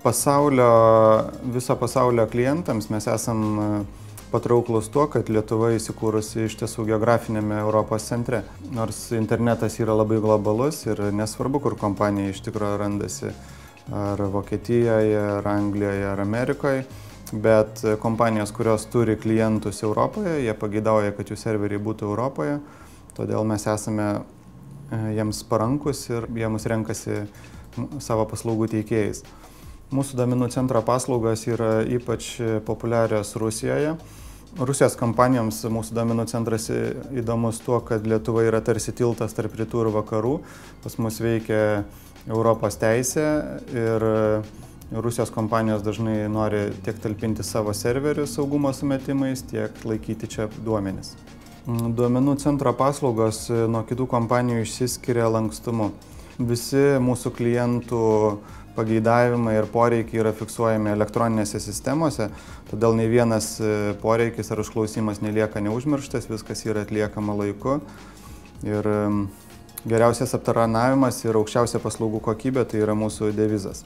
Viso pasaulio klientams mes esam patrauklus tuo, kad Lietuva įsikūrusi iš tiesų geografinėme Europos centre. Nors internetas yra labai globalus ir nesvarbu, kur kompanija iš tikrųjų randasi, ar Vokietijoje, ar Anglijoje, ar Amerikoje, bet kompanijos, kurios turi klientus Europoje, jie pageidauja, kad jų serveriai būtų Europoje, todėl mes esame jiems parankus ir jie mus renkasi savo paslaugų teikėjais. Mūsų duomenų centro paslaugos yra ypač populiarios Rusijoje. Rusijos kompanijoms mūsų duomenų centras įdomus tuo, kad Lietuva yra tarsi tiltas tarp rytų ir vakarų. Pas mus veikia Europos teisė ir Rusijos kompanijos dažnai nori tiek talpinti savo serverius saugumo sumetimais, tiek laikyti čia duomenis. Duomenų centro paslaugos nuo kitų kompanijų išsiskiria lankstumu. Visi mūsų klientų pageidavimai ir poreikiai yra fiksuojami elektroninėse sistemose, todėl nei vienas poreikis ar užklausimas nelieka neužmirštas, viskas yra atliekama laiku. Ir geriausias aptarnavimas ir aukščiausia paslaugų kokybė tai yra mūsų devizas.